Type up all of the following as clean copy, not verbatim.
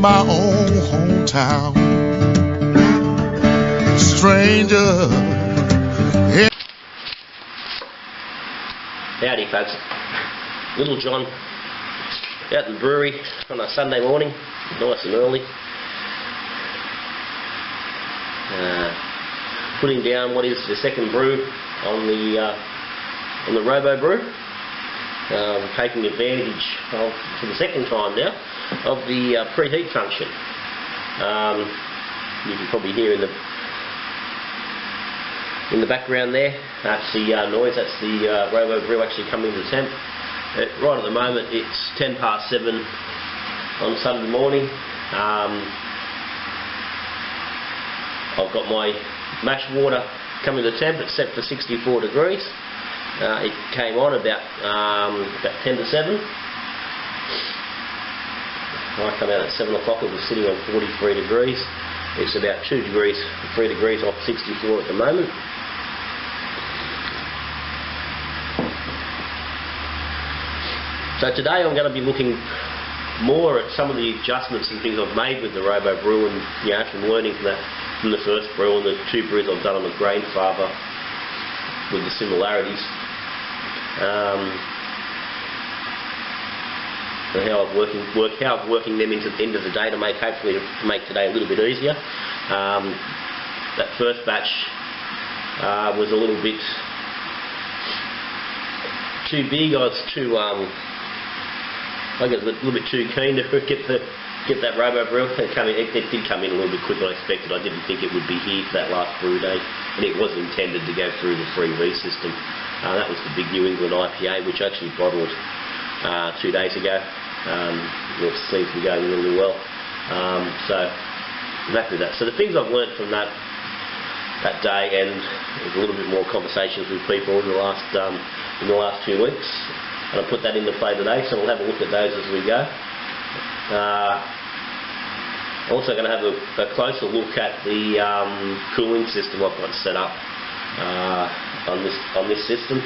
my own hometown. Stranger. Howdy folks, Little John out in the brewery on a Sunday morning, nice and early, putting down what is the second brew on the Robobrew, taking advantage of, for the second time now, of the preheat function. You can probably hear in the background there, that's the noise, that's the Robobrew actually coming to temp. Right at the moment it's 7 on Sunday morning. I've got my mash water coming to temp, it's set for 64 degrees. It came on about 10 to 7. I come out at 7 o'clock, it was sitting on 43 degrees. It's about 3 degrees off 64 at the moment. So today I'm going to be looking more at some of the adjustments and things I've made with the Robobrew, and from learning from the first brew and the 2 brews I've done on the grandfather with the similarities. And how I'm working them into the end of the day to hopefully make today a little bit easier. That first batch was a little bit too big. I was too I got a little bit too keen to get that Robobrew. It did come in a little bit quicker than I expected. I didn't think it would be here for that last brew day, and it wasn't intended to go through the 3V system. That was the big New England IPA, which I actually bottled 2 days ago. It seems to be going really well. So I'm happy with that. So the things I've learnt from that day, and a little bit more conversations with people in the last 2 weeks, and I'll put that into play today, so we'll have a look at those as we go. Also going to have a closer look at the cooling system I've got set up on this system.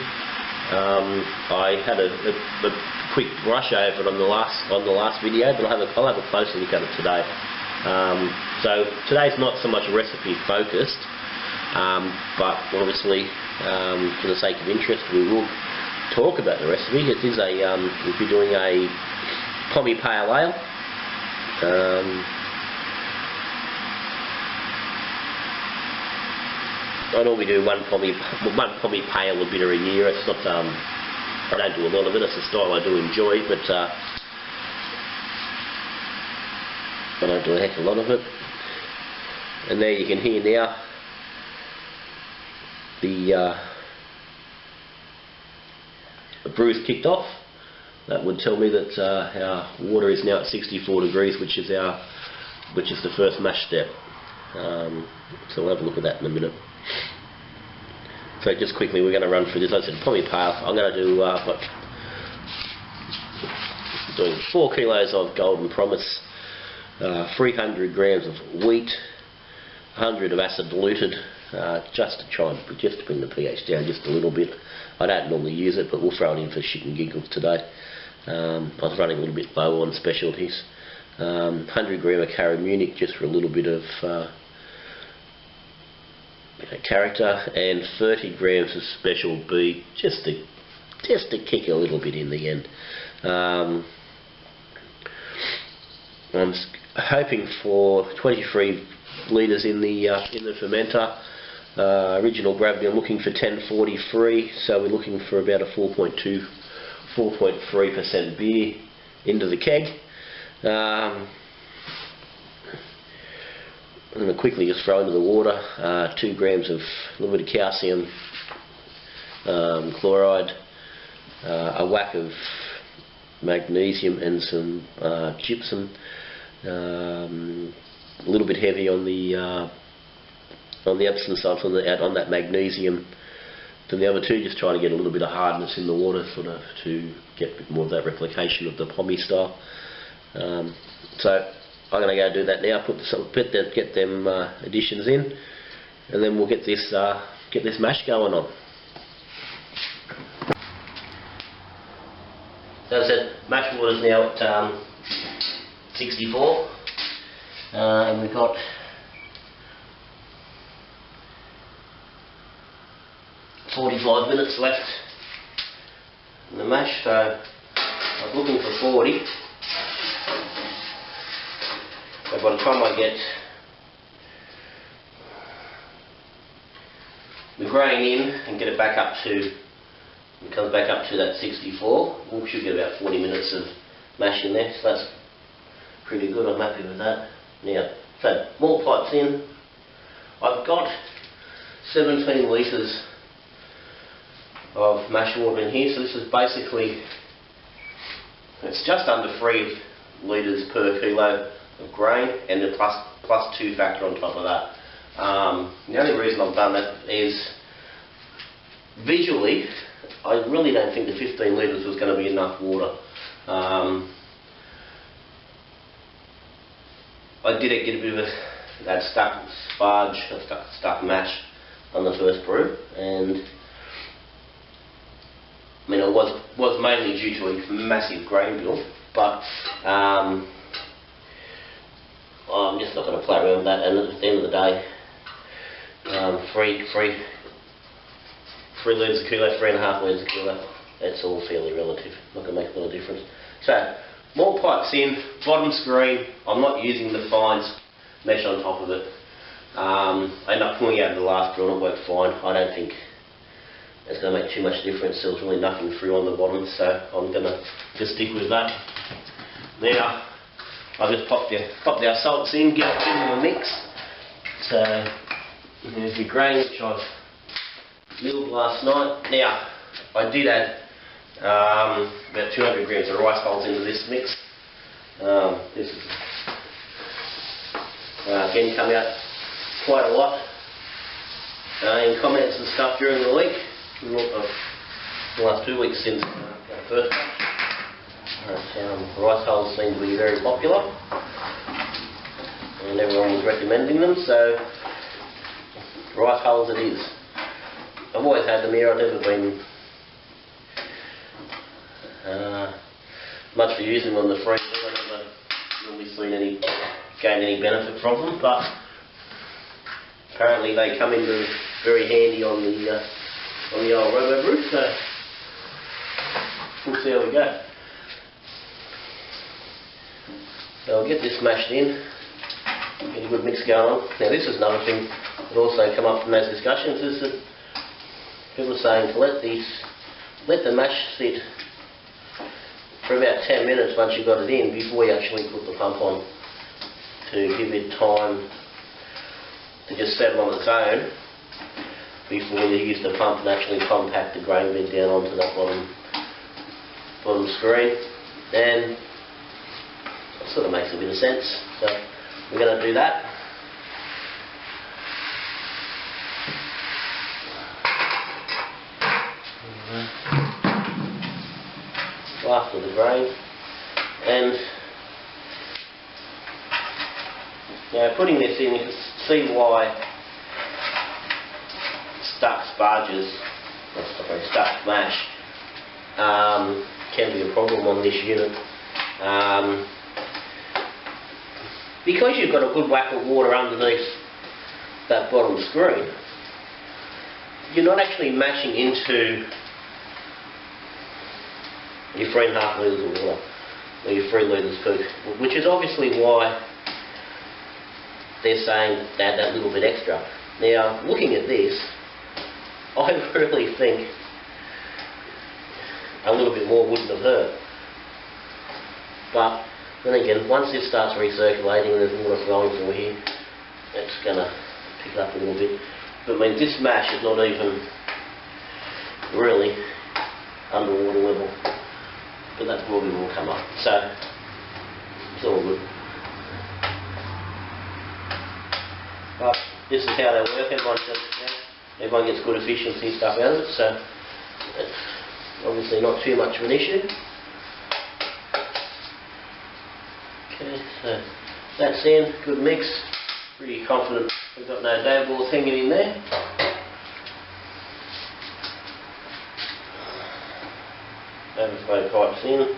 I had a quick brush over it on the last video, but I'll have a closer look at it today. So today's not so much recipe focused, but obviously for the sake of interest we will talk about the recipe. It is we'll be doing a Pommy Pale Ale. I normally do one Pommy Pale a bitter a year. It's not I don't do a lot of it. It's a style I do enjoy, but I don't do a heck of a lot of it. And there you can hear now the brew's kicked off. That would tell me that our water is now at 64 degrees, which is the first mash step. So we'll have a look at that in a minute. So just quickly, we're going to run through this. Like I said, Pommy Pale. I'm going to do doing 4 kilos of Golden Promise, 300 grams of wheat, 100 of Acidiluted, just to bring the pH down just a little bit. I don't normally use it, but we'll throw it in for shit and giggles today. I was running a little bit low on specialties. 100 gram of Caramunich, just for a little bit of character, and 30 grams of Special B, just to kick a little bit in the end. I'm hoping for 23 litres in the fermenter. Original gravity, I'm looking for 1043, so we're looking for about a 4.3% beer into the keg. I'm going to quickly just throw into the water 2 grams of a little bit of calcium chloride, a whack of magnesium and some gypsum, a little bit heavy on the Epsom salt on that magnesium than the other two, just trying to get a little bit of hardness in the water, sort of to get a bit more of that replication of the Pommy style. So I'm going to go do that now. Get them additions in, and then we'll get this mash going on. So as I said, mash water's now at 64. And we've got .45 minutes left in the mash, so I was looking for 40. So by the time I get the grain in and get it back up to, it comes back up to that 64, we should get about 40 minutes of mash in there, so that's pretty good. I'm happy with that. Now, so malt pipes in. I've got 17 litres of mash water in here, so this is basically, it's just under 3 litres per kilo of grain, and the plus 2 factor on top of that. The only reason I've done that is visually, I really don't think the 15 litres was going to be enough water. I did get a bit of that stuck sparge, stuck mash on the first brew, and I mean it was mainly due to a massive grain bill, but I'm just not going to play around with that. And at the end of the day, 3 litres a kilo, 3.5 litres a kilo, it's all fairly relative, not going to make a lot of difference. So, malt pipes in, bottom screen. I'm not using the fines mesh on top of it. I ended up pulling out of the last brew and it worked fine. I don't think it's going to make too much difference. There was really nothing through on the bottom, so I'm going to just stick with that. Now, I've just popped our salts in, get it into the mix. So, there's your grain, which I've milled last night. Now, I did add about 200 grams of rice hulls into this mix. This is again come out quite a lot in comments and stuff during the week. The last 2 weeks since our first batch. Rice hulls seem to be very popular, and everyone was recommending them. So rice hulls it is. I've always had them here. I've never been much for using them on the freezer. I've never really seen gained any benefit from them, but apparently they come in very handy on the old Robobrew, so we'll see how we go. So I'll get this mashed in, get a good mix going on. Now this is another thing that also come up from those discussions, is that people are saying to let the mash sit for about 10 minutes once you've got it in before you actually put the pump on, to give it time to just settle on its own before you use the pump and actually compact the grain bed down onto that bottom screen. And it sort of makes a bit of sense, so we're going to do that. After the grain, and putting this in, you can see why stuck sparges, stuck mash, can be a problem on this unit. Because you've got a good whack of water underneath that bottom screen, you're not actually mashing into your 3.5 litres of water, or your 3 litres per, which is obviously why they're saying add that little bit extra. Now, looking at this, I really think a little bit more wouldn't have hurt. But then again, once this starts recirculating and there's water flowing through here, it's going to pick it up a little bit. But I mean, this mash is not even really underwater level, but that probably will come up. So it's all good. But this is how they work. Everyone gets good efficiency stuff out of it, so it's obviously not too much of an issue. Okay, so that's in, good mix. Pretty confident we've got no dough balls hanging in there. Overflow pipes in.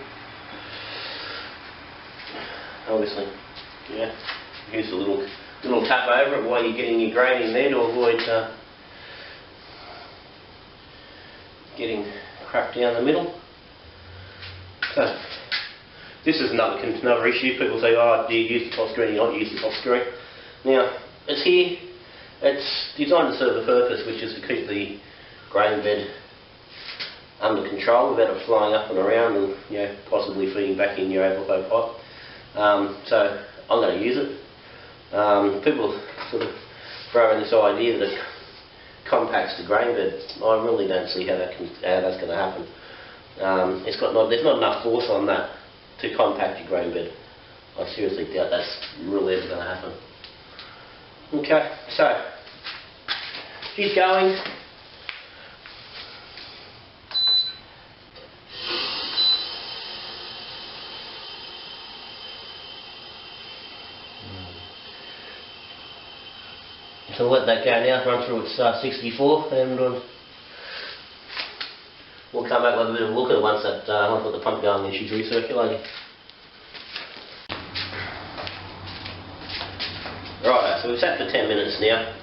Obviously, yeah, use a little tap over it while you're getting your grain in there to avoid getting crap down the middle. So this is another issue. People say, oh, do you use the top screen? You not use the top screen. Now it's here. It's designed to serve a purpose, which is to keep the grain bed under control without it flying up and around and possibly feeding back in your overflow pipe. So I'm going to use it. People sort of throw in this idea that it compacts the grain bed. I really don't see how that's going to happen. There's not enough force on that to compact your grain bed. I seriously doubt that's really ever going to happen. Okay, so she's going. So let that go now, run through its 64, and we'll come back with a bit of a look at it once I've got the pump going and she's recirculating. Right, so we've sat for 10 minutes now.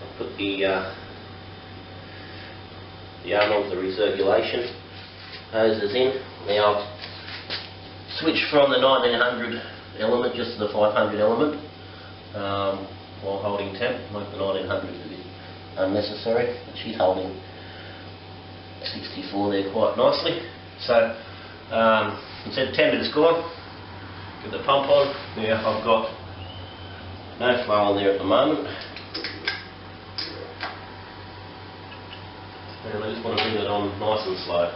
I'll put the arm onto the recirculation hoses in. Now I've switched from the 1900 element just to the 500 element. While holding temp, like the 1900 is a bit unnecessary, but she's holding 64 there quite nicely. So, instead of 10 minutes gone, get the pump on. Now I've got no flow on there at the moment. And I just want to bring it on nice and slow.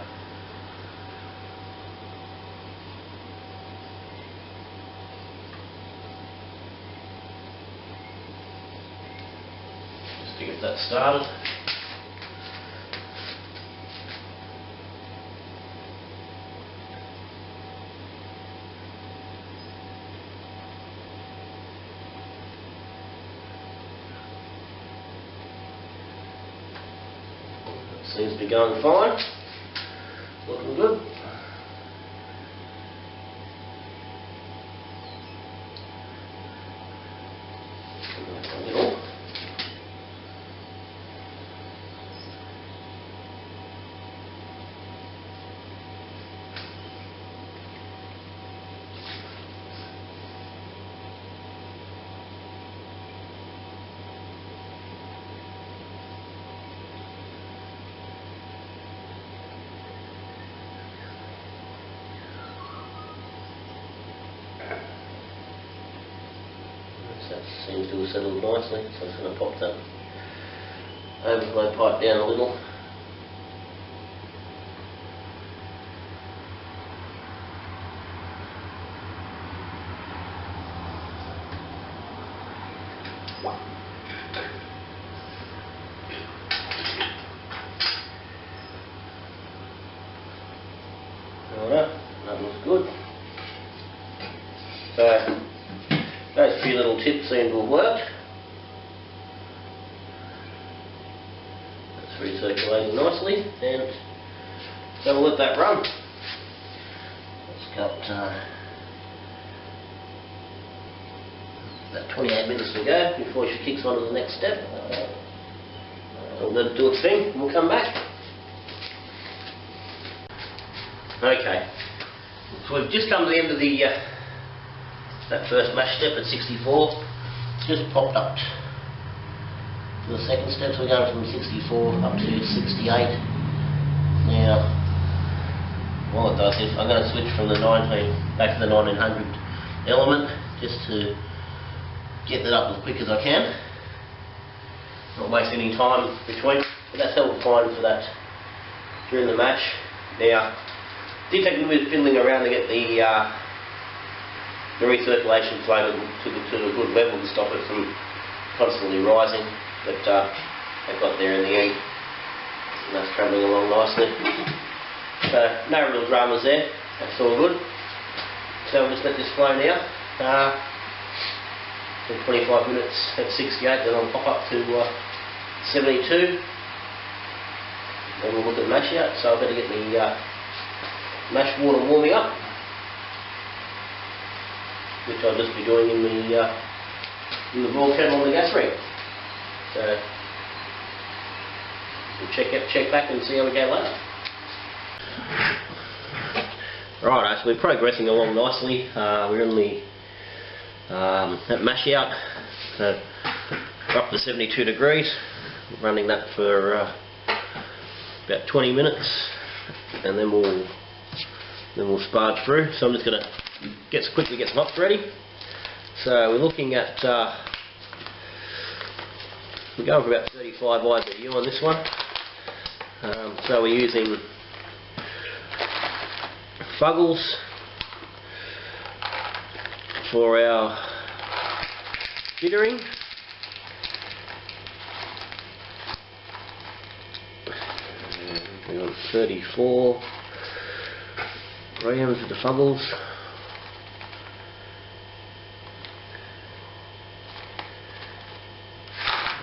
To get that started. Seems to be going fine. Looking good. That seems to have settled nicely, so I'm just going to pop that overflow pipe down a little. Alright, that looks good. So those few little tips seem to have worked. It's recirculating nicely, and so we'll let that run. It's got about 28 minutes to go before she kicks on to the next step. So we'll let it do its thing and we'll come back. Okay, so we've just come to the end of the that first mash step at 64. It's just popped up to the second step, so we're going from 64 up to 68. Now, while it does this, I'm going to switch from the 19 back to the 1900 element just to get that up as quick as I can. Not waste any time between, but that's helpful fine for that during the mash. Now, did take a little bit of fiddling around to get the recirculation flow to a good level to stop it from constantly rising, but I got there in the end, and that's travelling along nicely. So no real dramas there, that's all good. So we'll just let this flow now for 25 minutes at 68, then I'll pop up to 72, then we'll look at mash out. So I better get the mash water warming up. which I'll just be doing in the boil kettle on the gas ring. So we'll check back and see how we go later. Right, so we're progressing along nicely. We're in the at mash out, so we're up to 72 degrees. Running that for about 20 minutes, and then we'll sparge through. So I'm just going to quickly get some hops ready. So we're looking at we're going for about 35 IBU on this one. So we're using Fuggles for our bittering. We've got 34 grams of the Fuggles.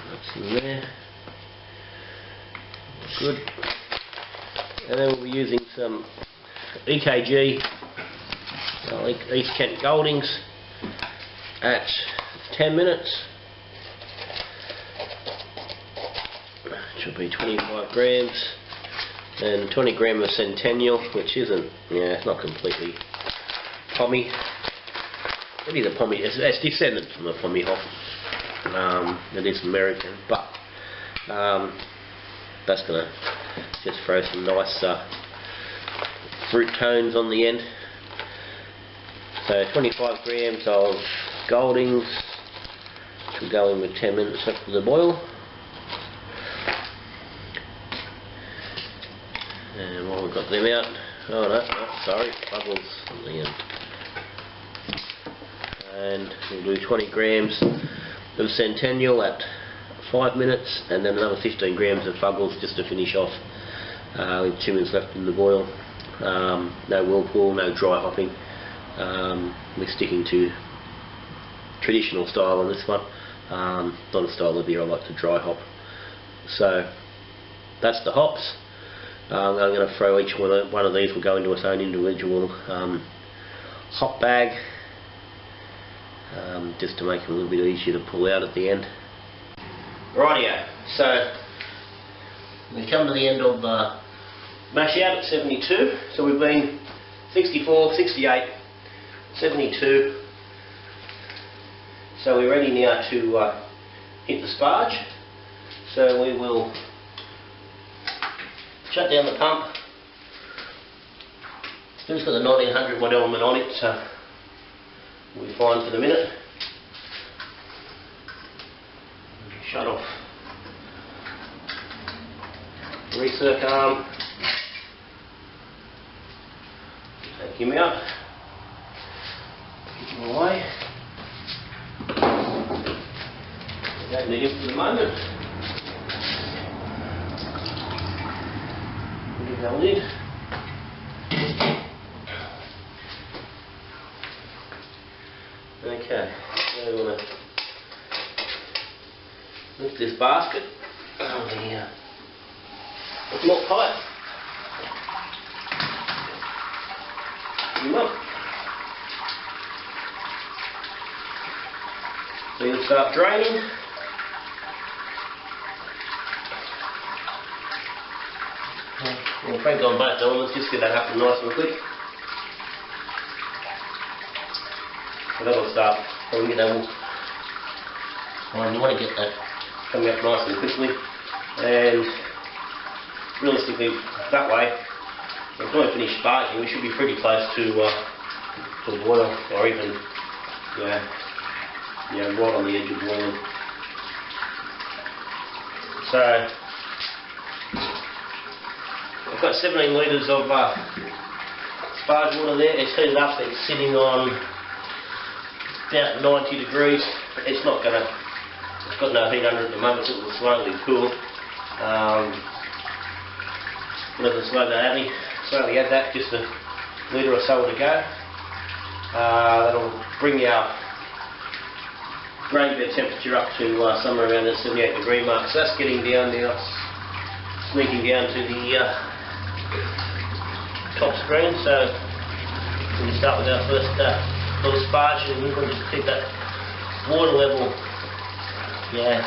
That's in there. Good. And then we'll be using some EKG, East Kent Goldings, at 10 minutes. Should be 25 grams. And 20 grams of Centennial, which isn't, it's not completely Pommy. It is a Pommy, it's descended from a Pommy hop. It is American, but that's going to just throw some nice fruit tones on the end. So 25 grams of Goldings, which will go in with 10 minutes after the boil. And while we've got them out, Fuggles on the end. And we'll do 20 grams of Centennial at 5 minutes, and then another 15 grams of Fuggles just to finish off with 2 minutes left in the boil. No whirlpool, no dry hopping. We're sticking to traditional style on this one. Not a style of beer I like to dry hop. So that's the hops. I'm going to throw each one of these will go into its own individual hop bag, just to make it a little bit easier to pull out at the end. Rightio, so we come to the end of mash out at 72, so we've been 64, 68, 72, so we're ready now to hit the sparge. So we will shut down the pump. Still got the 1900 watt element on it, so we'll be fine for the minute. Shut off recirc arm. Take him out. Keep him away. Don't need him for the moment. Our lid. Okay, so we want to lift this basket on the malt pipe. So you'll start draining. We'll crank on both elements, just get that up nice and quick. So that'll start, when we get that, you want to get that coming up nice and quickly, and realistically that way, if we're going to finish sparging, we should be pretty close to boil, or even right on the edge of boiling. So I've got 17 litres of sparge water there. It's heated up, it's sitting on about 90 degrees. It's not going to, it's got no heat under it at the moment, so it will slowly cool. Let it slowly add that, just a litre or so to go. That'll bring our grain bed temperature up to somewhere around the 78 degree mark. So that's getting down now, sneaking down to the top screen. So we can start with our first little sparge, and we're going to just keep that water level, yeah,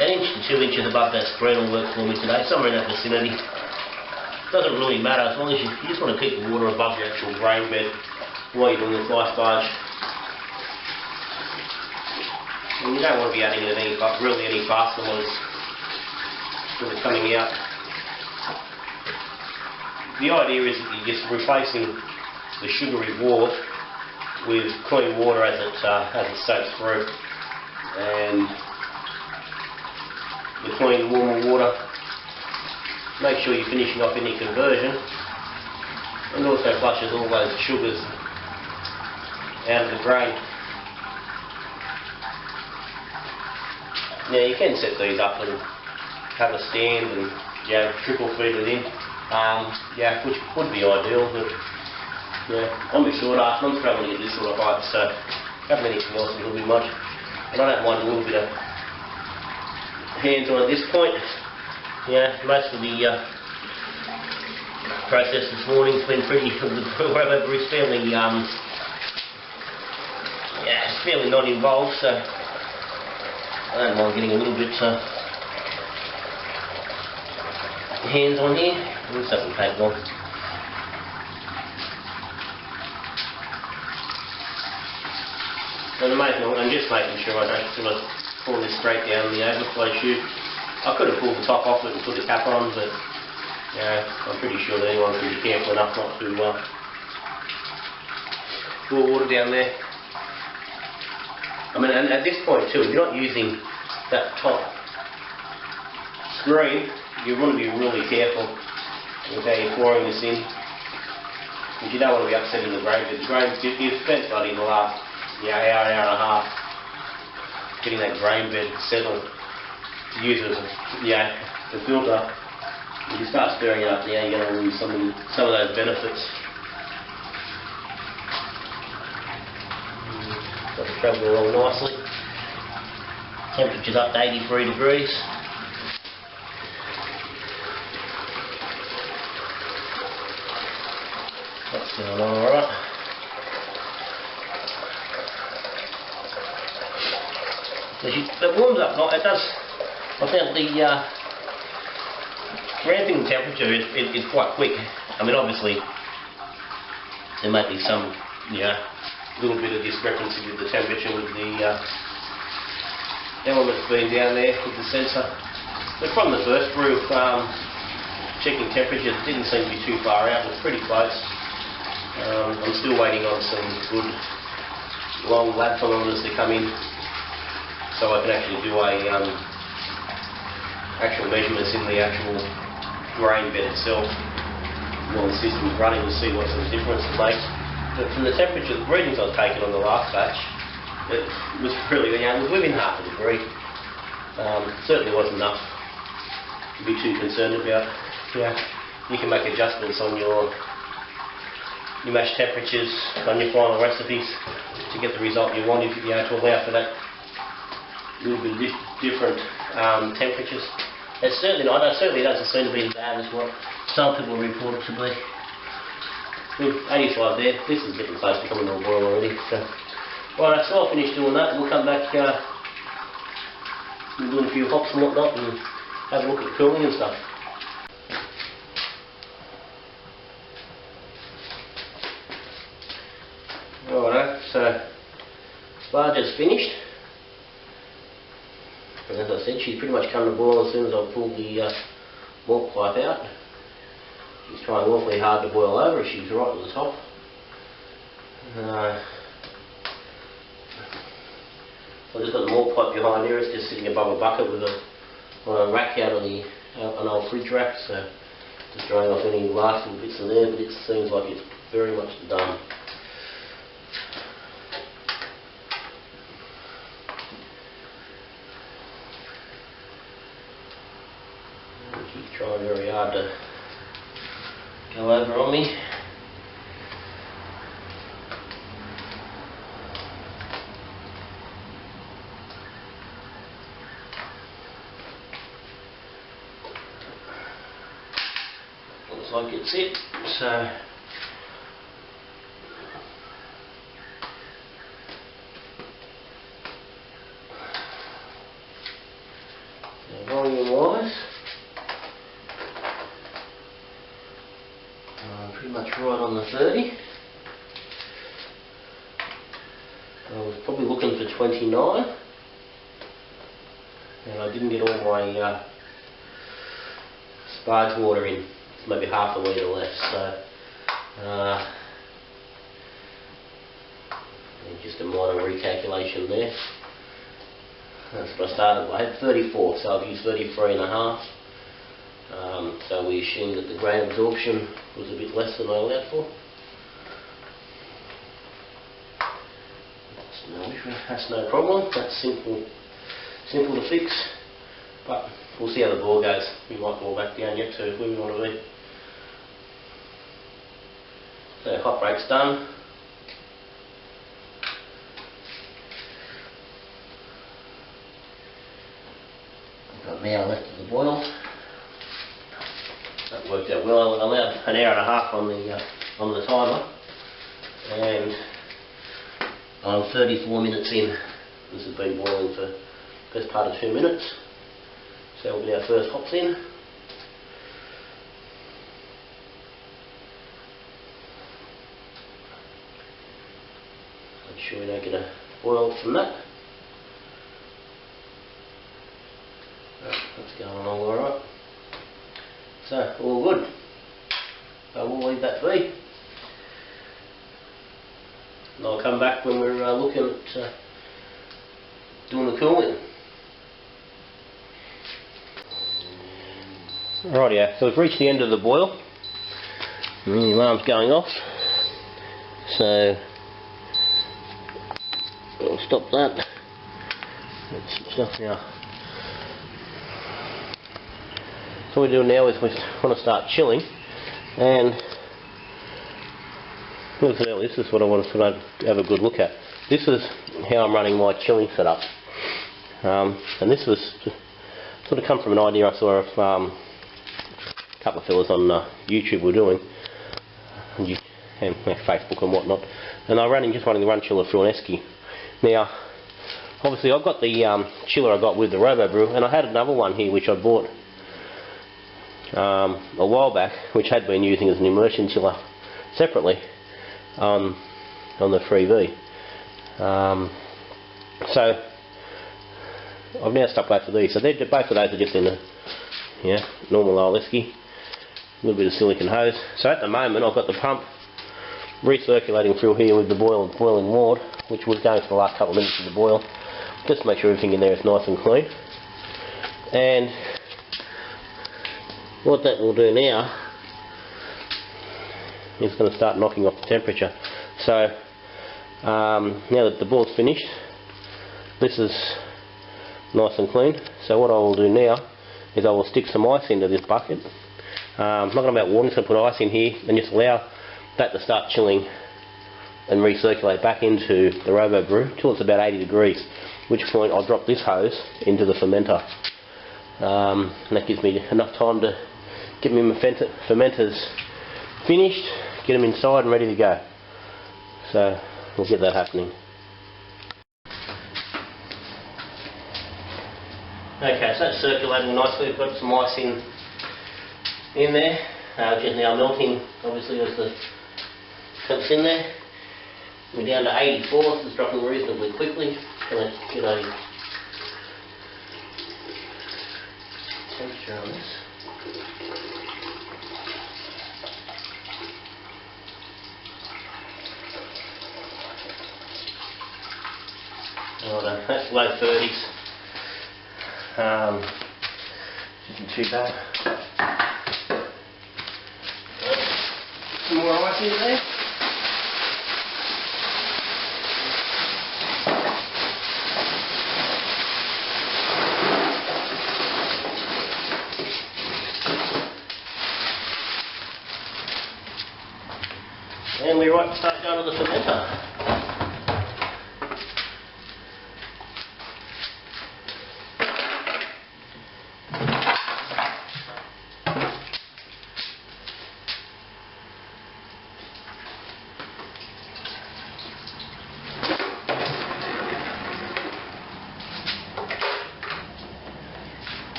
an inch to 2 inches above that screen will work for me today, somewhere in that vicinity. Doesn't really matter as long as you just want to keep the water above the actual grain bed while you're doing the fly sparge. And you don't want to be adding it really any faster when it's coming out. The idea is that you're just replacing the sugary wort with clean water as it soaks through, and the clean warmer water. Make sure you're finishing off any conversion, and also flushes all those sugars out of the grain. Now you can set these up and have a stand and trickle feed it in, which would be ideal, but I'm a bit short after, I'm struggling to get this sort of height, so having anything else will be much. And I don't mind a little bit of hands on at this point. Most of the process this morning's been pretty, the Robobrew is fairly, it's fairly not involved, so I don't mind getting a little bit hands on here. Let's have some paint on. And I'm just making sure I don't sort of pour this straight down the overflow chute. I could have pulled the top off it and put the cap on, but I'm pretty sure that anyone can be careful enough not to pour water down there. I mean, and at this point too, if you're not using that top screen, you want to be really careful with how you're pouring this in, because you don't want to be upsetting the grain. The grain, you've spent bloody the last hour and a half getting that grain bed settled to use it as the filter. If you start stirring it up now, you're going to lose some of those benefits. Got the travel along nicely. Temperature's up to 83 degrees. That's going on alright. It warms up, it does. I found the ramping temperature is quite quick. I mean, obviously there may be some little bit of discrepancy with the temperature with the elements being down there with the sensor. But from the first brew, checking temperature, it didn't seem to be too far out. It was pretty close. I'm still waiting on some good long lab thermometers to come in, so I can actually do a actual measurements in the actual grain bed itself while the system's running to see what sort of difference it makes. But from the temperature, the readings I was taking on the last batch, it was really, it was within half a degree. Certainly wasn't enough to be too concerned about. You can make adjustments on your mash temperatures on your final recipes to get the result you want, to allow for that little bit different temperatures. It's certainly not. It certainly doesn't seem to be as bad as what some people report it to be. 85 there. This is getting close to coming to a boil already. So, right, so I'll finish doing that. We'll come back and do a few hops and whatnot, and have a look at cooling and stuff. Alright, so sparge is finished. And as I said, she's pretty much come to boil as soon as I pulled the malt pipe out. She's trying awfully hard to boil over. She's right at the top. I've just got the malt pipe behind here. It's just sitting above a bucket with on a rack out on an old fridge rack. So just drying off any last little bits in there, but it seems like it's very much done. Keep trying very hard to go over on me. Looks like it's it. So volume wise, pretty much right on the 30. I was probably looking for 29, and I didn't get all my sparge water in, maybe half a litre less, so just a minor recalculation there. That's what I started with. I had 34, so I've used 33 and a half. So we assumed that the grain absorption was a bit less than I allowed for. That's no problem. That's simple to fix. But we'll see how the bore goes. We might bore back down yet to where we want to be. So hot break's done. Got an hour left of the boil. That worked out well. I allowed an hour and a half on the timer, and I'm 34 minutes in. This has been boiling for the best part of 2 minutes. So we'll get our first hops in. Make sure we don't get a boil from that. That's going along alright. So, all good. So we'll leave that be. And I'll come back when we're looking at doing the cooling. Rightio, so we've reached the end of the boil. And the alarm's going off. So, we'll stop that. That's stuff now. So what we're doing now is we want to start chilling, and this is what I want to have a good look at. This is how I'm running my chilling setup, and this was sort of come from an idea I saw of a couple of fellas on YouTube were doing, and Facebook and whatnot, and I'm just running the run chiller through an esky. Now, obviously I've got the chiller I got with the Robobrew, and I had another one here which I bought a while back, which had been using as an immersion chiller separately on the 3V. So I've now stuck both of these. So both of those are just in a normal old esky, a little bit of silicone hose. So at the moment I've got the pump recirculating through here with the boiling Wort, which was going for the last couple of minutes of the boil, just to make sure everything in there is nice and clean. And what that will do now is going to start knocking off the temperature. So now that the boil's finished, this is nice and clean. So what I will do now is I will stick some ice into this bucket. I'm not going to melt water, I'm just going to put ice in here and just allow that to start chilling and recirculate back into the Robobrew till it's about 80 degrees, at which point I'll drop this hose into the fermenter. And that gives me enough time to get my fermenters finished, get them inside and ready to go. So we'll get that happening. Okay, so that's circulating nicely. We've got some ice in there, which is now melting, obviously, as the temp's in there. We're down to 84, so it's dropping reasonably quickly. Going to get a temperature on this. Right, that's low 30s. Isn't too bad. Some more ice in there. And we're right to start going to the fermenter.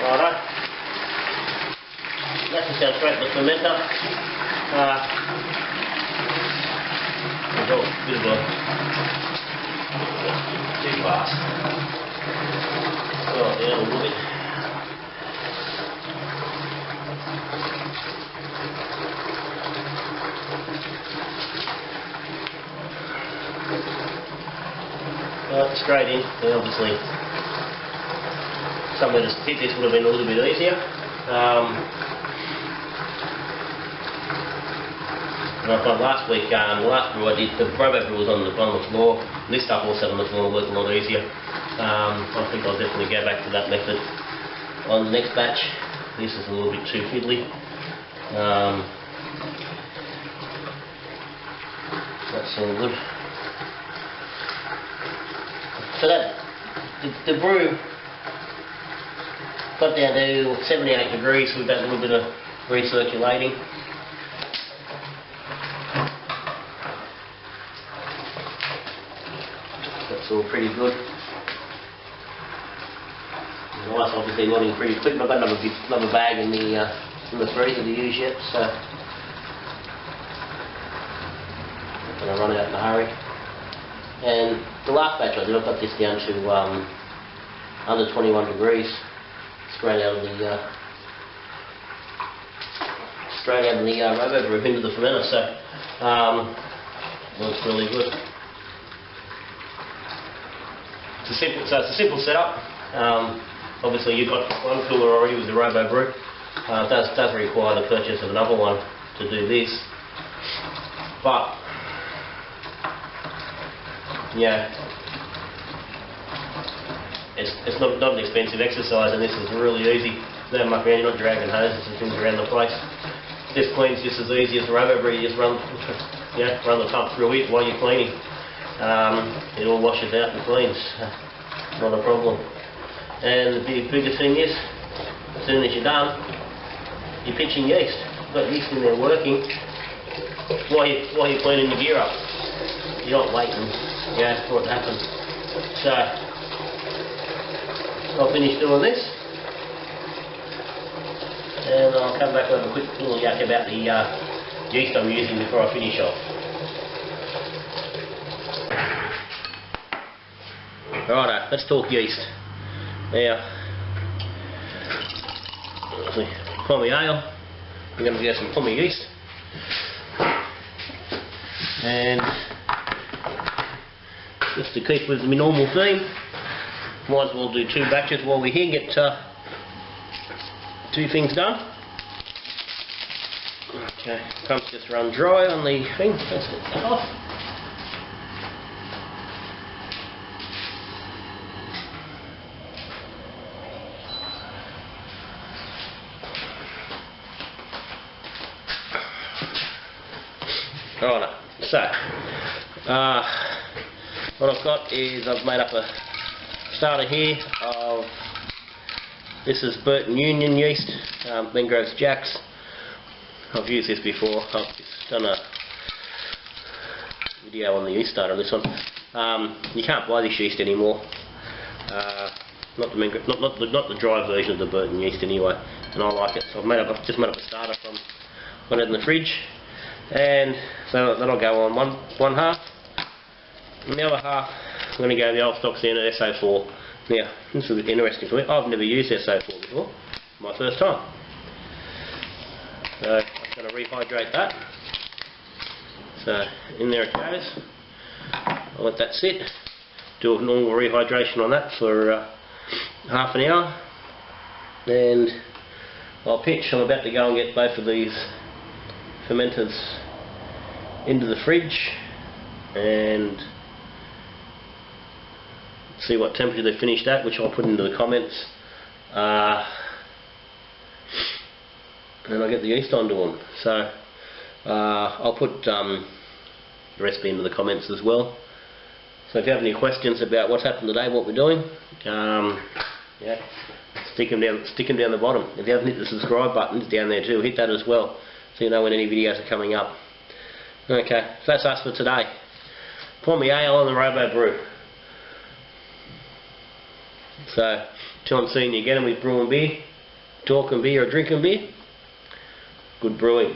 Righto. That's just going straight to the fermenter. We've got a bit of a big glass. Slow it down a little bit. Straight in, and obviously somewhere to hit this would have been a little bit easier. And I thought last week, the last brew I did, the Robobrew was on the floor. This stuff also on the floor worked a lot easier. I think I'll definitely go back to that method on the next batch. This is a little bit too fiddly. That's all good. So that the brew got down to 78 degrees with that little bit of recirculating. That's all pretty good. The ice obviously nodding pretty quick. I've got another bag in the freezer to use yet, so I'm going to run out in a hurry. And the last batch I did, I've got this down to under 21 degrees, straight out of the Robobrew into the fermenter. So works really good. It's a simple setup. Obviously you've got one cooler already with the Robobrew. It does require the purchase of another one to do this, but yeah, it's not an expensive exercise, and this is really easy. No muck around, you're not dragging hoses and things around the place. This cleans just as easy as the Robobrew. You just run the pump through it while you're cleaning. It all washes out and cleans. Not a problem. And the biggest thing is, as soon as you're done, you're pitching yeast. You've got yeast in there working while you're cleaning your gear up. You're not waiting, for it to happen. So I'll finish doing this, and I'll come back with a quick little yak about the yeast I'm using before I finish off. Righto, let's talk yeast. Now, Pommy ale, we're going to get some Pommy yeast, and just to keep with my normal theme, might as well do 2 batches while we're here, get 2 things done. Okay, pump's just run dry on the thing, let's get that off. Righto, so what I've got is I've made up a starter here of, this is Burton Union yeast, then goes Jack's. I've used this before. I've just done a video on the yeast starter on this one. You can't buy this yeast anymore. Not the dry version of the Burton yeast anyway, and I like it. So I've just made up a starter from what I had in the fridge, and so that'll go on one half. And the other half, I'm going to go the old stock standard SO4. Now, this is a bit interesting for me. I've never used SO4 before. My first time. So I'm going to rehydrate that. So in there it goes. I'll let that sit. Do a normal rehydration on that for half an hour. And I'll pitch. I'm about to go and get both of these fermenters into the fridge and see what temperature they finished at, which I'll put into the comments, and I'll get the yeast onto them. So I'll put the recipe into the comments as well. So if you have any questions about what's happened today, what we're doing, stick them down the bottom. If you haven't hit the subscribe button, it's down there too. Hit that as well, so you know when any videos are coming up. Okay, so that's us for today. Pommy ale on the Robobrew. So, till I'm seeing you again with Brew and Beer, talking beer or drinking beer. Good brewing.